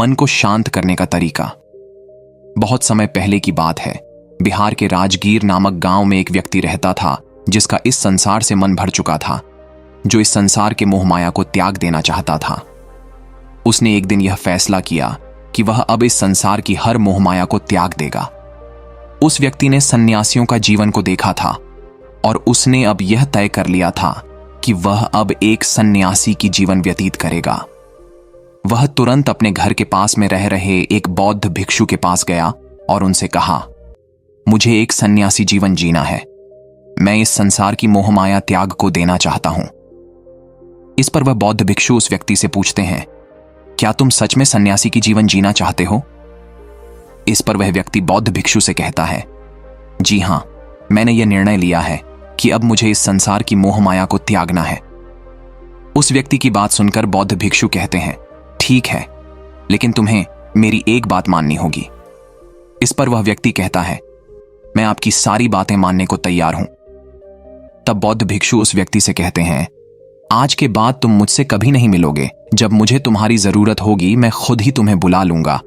मन को शांत करने का तरीका। बहुत समय पहले की बात है। बिहार के राजगीर नामक गांव में एक व्यक्ति रहता था जिसका इस संसार से मन भर चुका था, जो इस संसार के मोह माया को त्याग देना चाहता था। उसने एक दिन यह फैसला किया कि वह अब इस संसार की हर मोह माया को त्याग देगा। उस व्यक्ति ने सन्यासियों का जीवन को देखा था और उसने अब यह तय कर लिया था कि वह अब एक सन्यासी की जीवन व्यतीत करेगा। वह तुरंत अपने घर के पास में रह रहे एक बौद्ध भिक्षु के पास गया और उनसे कहा, मुझे एक सन्यासी जीवन जीना है। मैं इस संसार की मोह माया त्याग को देना चाहता हूं। इस पर वह बौद्ध भिक्षु उस व्यक्ति से पूछते हैं, क्या तुम सच में सन्यासी की जीवन जीना चाहते हो? इस पर वह व्यक्ति बौद्ध भिक्षु से कहता है, जी हां, मैंने यह निर्णय लिया है कि अब मुझे इस संसार की मोह माया को त्यागना है। उस व्यक्ति की बात सुनकर बौद्ध भिक्षु कहते हैं, ठीक है, लेकिन तुम्हें मेरी एक बात माननी होगी। इस पर वह व्यक्ति कहता है, मैं आपकी सारी बातें मानने को तैयार हूं। तब बौद्ध भिक्षु उस व्यक्ति से कहते हैं, आज के बाद तुम मुझसे कभी नहीं मिलोगे। जब मुझे तुम्हारी जरूरत होगी मैं खुद ही तुम्हें बुला लूंगा।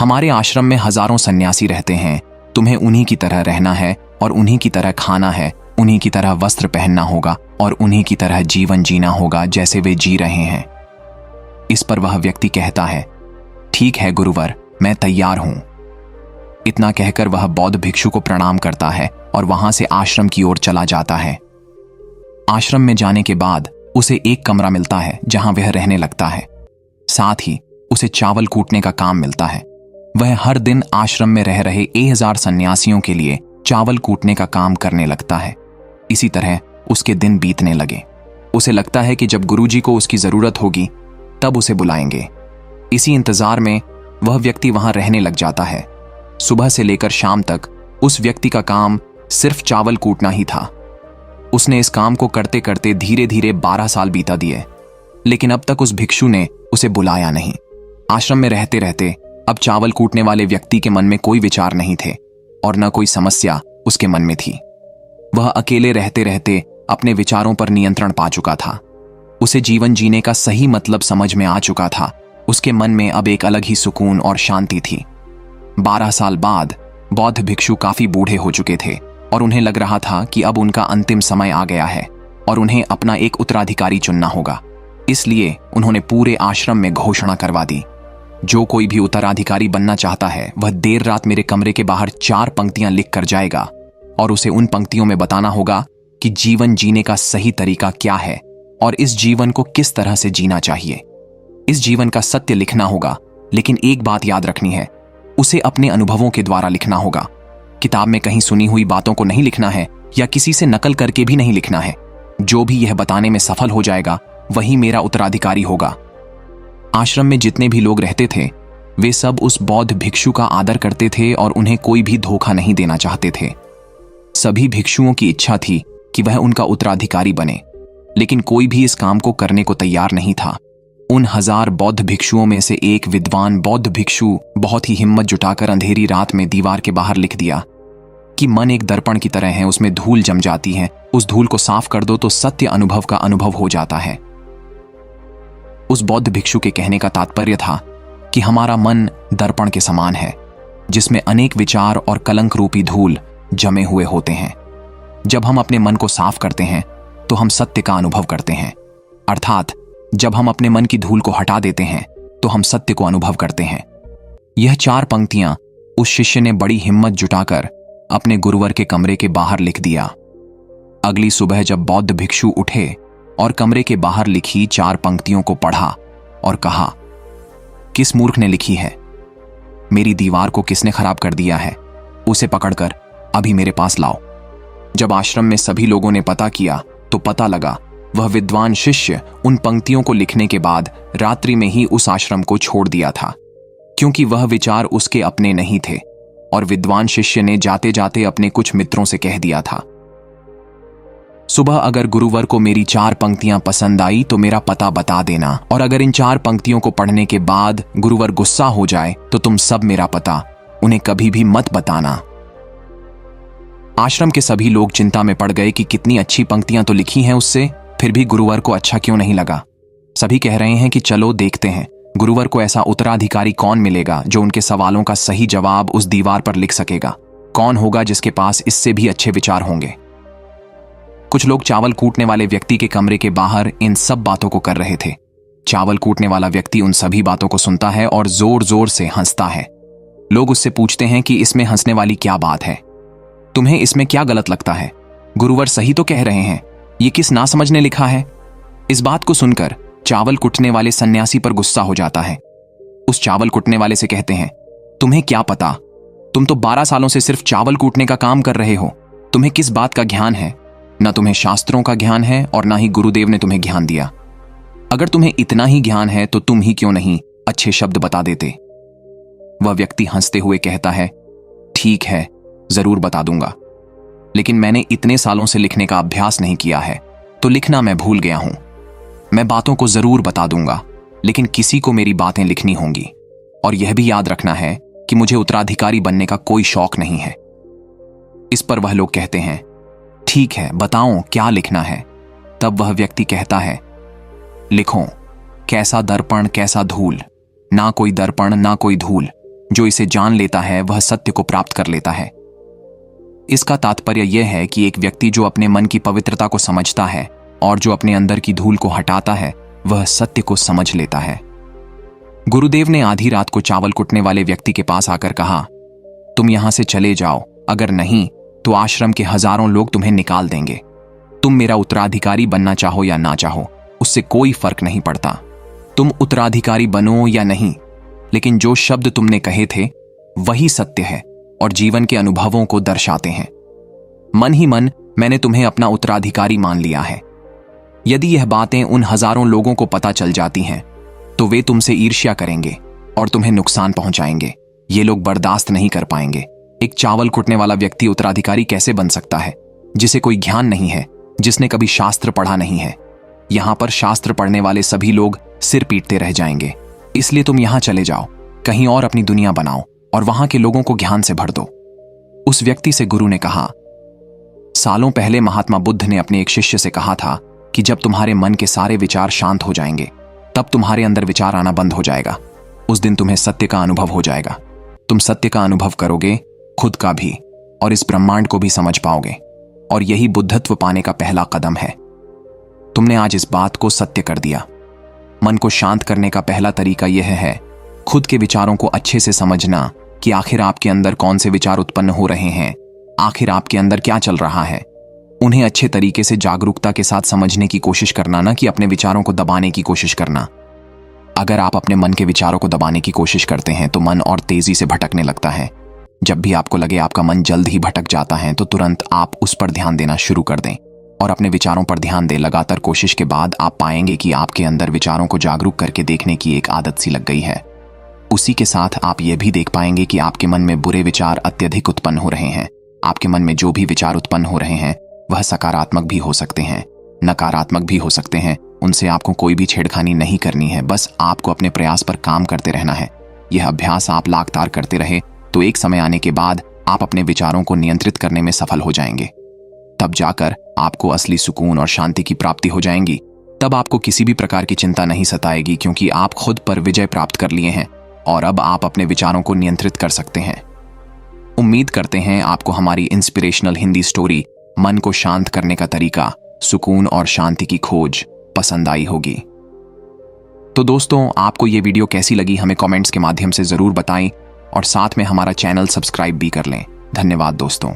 हमारे आश्रम में हजारों सन्यासी रहते हैं। तुम्हें उन्हीं की तरह रहना है और उन्हीं की तरह खाना है, उन्हीं की तरह वस्त्र पहनना होगा और उन्हीं की तरह जीवन जीना होगा जैसे वे जी रहे हैं। इस पर वह व्यक्ति कहता है, ठीक है गुरुवर, मैं तैयार हूं। इतना कहकर वह बौद्ध भिक्षु को प्रणाम करता है और वहां से आश्रम की ओर चला जाता है। आश्रम में जाने के बाद उसे एक कमरा मिलता है जहां वह रहने लगता है। साथ ही उसे चावल कूटने का काम मिलता है। वह हर दिन आश्रम में रह रहे 1000 सन्यासियों के लिए चावल कूटने का काम करने लगता है। इसी तरह उसके दिन बीतने लगे। उसे लगता है कि जब गुरुजी को उसकी जरूरत होगी तब उसे बुलाएंगे। इसी इंतजार में वह व्यक्ति वहां रहने लग जाता है। सुबह से लेकर शाम तक उस व्यक्ति का काम सिर्फ चावल कूटना ही था। उसने इस काम को करते करते धीरे धीरे 12 साल बीता दिए, लेकिन अब तक उस भिक्षु ने उसे बुलाया नहीं। आश्रम में रहते रहते अब चावल कूटने वाले व्यक्ति के मन में कोई विचार नहीं थे और न कोई समस्या उसके मन में थी। वह अकेले रहते रहते अपने विचारों पर नियंत्रण पा चुका था। उसे जीवन जीने का सही मतलब समझ में आ चुका था। उसके मन में अब एक अलग ही सुकून और शांति थी। 12 साल बाद बौद्ध भिक्षु काफी बूढ़े हो चुके थे और उन्हें लग रहा था कि अब उनका अंतिम समय आ गया है और उन्हें अपना एक उत्तराधिकारी चुनना होगा। इसलिए उन्होंने पूरे आश्रम में घोषणा करवा दी, जो कोई भी उत्तराधिकारी बनना चाहता है वह देर रात मेरे कमरे के बाहर 4 पंक्तियां लिख कर जाएगा और उसे उन पंक्तियों में बताना होगा कि जीवन जीने का सही तरीका क्या है और इस जीवन को किस तरह से जीना चाहिए। इस जीवन का सत्य लिखना होगा, लेकिन एक बात याद रखनी है, उसे अपने अनुभवों के द्वारा लिखना होगा। किताब में कहीं सुनी हुई बातों को नहीं लिखना है या किसी से नकल करके भी नहीं लिखना है। जो भी यह बताने में सफल हो जाएगा वही मेरा उत्तराधिकारी होगा। आश्रम में जितने भी लोग रहते थे वे सब उस बौद्ध भिक्षु का आदर करते थे और उन्हें कोई भी धोखा नहीं देना चाहते थे। सभी भिक्षुओं की इच्छा थी कि वह उनका उत्तराधिकारी बने, लेकिन कोई भी इस काम को करने को तैयार नहीं था। उन 1000 बौद्ध भिक्षुओं में से एक विद्वान बौद्ध भिक्षु बहुत ही हिम्मत जुटाकर अंधेरी रात में दीवार के बाहर लिख दिया कि मन एक दर्पण की तरह है, उसमें धूल जम जाती है, उस धूल को साफ कर दो तो सत्य अनुभव का अनुभव हो जाता है। उस बौद्ध भिक्षु के कहने का तात्पर्य था कि हमारा मन दर्पण के समान है, जिसमें अनेक विचार और कलंक रूपी धूल जमे हुए होते हैं। जब हम अपने मन को साफ करते हैं तो हम सत्य का अनुभव करते हैं, अर्थात जब हम अपने मन की धूल को हटा देते हैं तो हम सत्य को अनुभव करते हैं। यह 4 पंक्तियां उस शिष्य ने बड़ी हिम्मत जुटाकर अपने गुरुवर के कमरे के बाहर लिख दिया। अगली सुबह जब बौद्ध भिक्षु उठे और कमरे के बाहर लिखी 4 पंक्तियों को पढ़ा और कहा, किस मूर्ख ने लिखी है? मेरी दीवार को किसने खराब कर दिया है? उसे पकड़कर अभी मेरे पास लाओ। जब आश्रम में सभी लोगों ने पता किया तो पता लगा वह विद्वान शिष्य उन पंक्तियों को लिखने के बाद रात्रि में ही उस आश्रम को छोड़ दिया था, क्योंकि वह विचार उसके अपने नहीं थे और विद्वान शिष्य ने जाते जाते अपने कुछ मित्रों से कह दिया था, सुबह अगर गुरुवर को मेरी 4 पंक्तियां पसंद आई तो मेरा पता बता देना, और अगर इन 4 पंक्तियों को पढ़ने के बाद गुरुवर गुस्सा हो जाए तो तुम सब मेरा पता उन्हें कभी भी मत बताना। आश्रम के सभी लोग चिंता में पड़ गए कि कितनी अच्छी पंक्तियां तो लिखी हैं उससे, फिर भी गुरुवर को अच्छा क्यों नहीं लगा। सभी कह रहे हैं कि चलो देखते हैं गुरुवर को ऐसा उत्तराधिकारी कौन मिलेगा जो उनके सवालों का सही जवाब उस दीवार पर लिख सकेगा? कौन होगा जिसके पास इससे भी अच्छे विचार होंगे? कुछ लोग चावल कूटने वाले व्यक्ति के कमरे के बाहर इन सब बातों को कर रहे थे। चावल कूटने वाला व्यक्ति उन सभी बातों को सुनता है और जोर जोर से हंसता है। लोग उससे पूछते हैं कि इसमें हंसने वाली क्या बात है? तुम्हें इसमें क्या गलत लगता है? गुरुवर सही तो कह रहे हैं, ये किस नासमझ ने लिखा है? इस बात को सुनकर चावल कुटने वाले सन्यासी पर गुस्सा हो जाता है। उस चावल कुटने वाले से कहते हैं, तुम्हें क्या पता? तुम तो 12 सालों से सिर्फ चावल कूटने का काम कर रहे हो। तुम्हें किस बात का ज्ञान है? न तुम्हें शास्त्रों का ज्ञान है और ना ही गुरुदेव ने तुम्हें ज्ञान दिया। अगर तुम्हें इतना ही ज्ञान है तो तुम ही क्यों नहीं अच्छे शब्द बता देते? वह व्यक्ति हंसते हुए कहता है, ठीक है, जरूर बता दूंगा, लेकिन मैंने इतने सालों से लिखने का अभ्यास नहीं किया है, तो लिखना मैं भूल गया हूं। मैं बातों को जरूर बता दूंगा, लेकिन किसी को मेरी बातें लिखनी होंगी। और यह भी याद रखना है कि मुझे उत्तराधिकारी बनने का कोई शौक नहीं है। इस पर वह लोग कहते हैं, ठीक है, बताओ क्या लिखना है? तब वह व्यक्ति कहता है, लिखो, कैसा दर्पण कैसा धूल, ना कोई दर्पण ना कोई धूल, जो इसे जान लेता है वह सत्य को प्राप्त कर लेता है। इसका तात्पर्य यह है कि एक व्यक्ति जो अपने मन की पवित्रता को समझता है और जो अपने अंदर की धूल को हटाता है वह सत्य को समझ लेता है। गुरुदेव ने आधी रात को चावल कुटने वाले व्यक्ति के पास आकर कहा, तुम यहां से चले जाओ, अगर नहीं तो आश्रम के हजारों लोग तुम्हें निकाल देंगे। तुम मेरा उत्तराधिकारी बनना चाहो या ना चाहो, उससे कोई फर्क नहीं पड़ता। तुम उत्तराधिकारी बनो या नहीं, लेकिन जो शब्द तुमने कहे थे वही सत्य है और जीवन के अनुभवों को दर्शाते हैं। मन ही मन मैंने तुम्हें अपना उत्तराधिकारी मान लिया है। यदि यह बातें उन हजारों लोगों को पता चल जाती हैं तो वे तुमसे ईर्ष्या करेंगे और तुम्हें नुकसान पहुंचाएंगे। ये लोग बर्दाश्त नहीं कर पाएंगे। एक चावल कुटने वाला व्यक्ति उत्तराधिकारी कैसे बन सकता है जिसे कोई ज्ञान नहीं है, जिसने कभी शास्त्र पढ़ा नहीं है? यहां पर शास्त्र पढ़ने वाले सभी लोग सिर पीटते रह जाएंगे। इसलिए तुम यहां चले जाओ, कहीं और अपनी दुनिया बनाओ और वहां के लोगों को ज्ञान से भर दो। उस व्यक्ति से गुरु ने कहा, सालों पहले महात्मा बुद्ध ने अपने एक शिष्य से कहा था कि जब तुम्हारे मन के सारे विचार शांत हो जाएंगे तब तुम्हारे अंदर विचार आना बंद हो जाएगा। उस दिन तुम्हें सत्य का अनुभव हो जाएगा। तुम सत्य का अनुभव करोगे, खुद का भी और इस ब्रह्मांड को भी समझ पाओगे, और यही बुद्धत्व पाने का पहला कदम है। तुमने आज इस बात को सत्य कर दिया। मन को शांत करने का पहला तरीका यह है खुद के विचारों को अच्छे से समझना कि आखिर आपके अंदर कौन से विचार उत्पन्न हो रहे हैं, आखिर आपके अंदर क्या चल रहा है। उन्हें अच्छे तरीके से जागरूकता के साथ समझने की कोशिश करना, ना कि अपने विचारों को दबाने की कोशिश करना। अगर आप अपने मन के विचारों को दबाने की कोशिश करते हैं तो मन और तेजी से भटकने लगता है। जब भी आपको लगे आपका मन जल्द ही भटक जाता है तो तुरंत आप उस पर ध्यान देना शुरू कर दें और अपने विचारों पर ध्यान दें। लगातार कोशिश के बाद आप पाएंगे कि आपके अंदर विचारों को जागरूक करके देखने की एक आदत सी लग गई है। उसी के साथ आप यह भी देख पाएंगे कि आपके मन में बुरे विचार अत्यधिक उत्पन्न हो रहे हैं। आपके मन में जो भी विचार उत्पन्न हो रहे हैं वह सकारात्मक भी हो सकते हैं, नकारात्मक भी हो सकते हैं। उनसे आपको कोई भी छेड़खानी नहीं करनी है, बस आपको अपने प्रयास पर काम करते रहना है। यह अभ्यास आप लगातार करते रहे तो एक समय आने के बाद आप अपने विचारों को नियंत्रित करने में सफल हो जाएंगे। तब जाकर आपको असली सुकून और शांति की प्राप्ति हो जाएंगी। तब आपको किसी भी प्रकार की चिंता नहीं सताएगी, क्योंकि आप खुद पर विजय प्राप्त कर लिए हैं और अब आप अपने विचारों को नियंत्रित कर सकते हैं। उम्मीद करते हैं आपको हमारी इंस्पिरेशनल हिंदी स्टोरी मन को शांत करने का तरीका, सुकून और शांति की खोज पसंद आई होगी। तो दोस्तों, आपको ये वीडियो कैसी लगी हमें कमेंट्स के माध्यम से जरूर बताएं और साथ में हमारा चैनल सब्सक्राइब भी कर लें। धन्यवाद दोस्तों।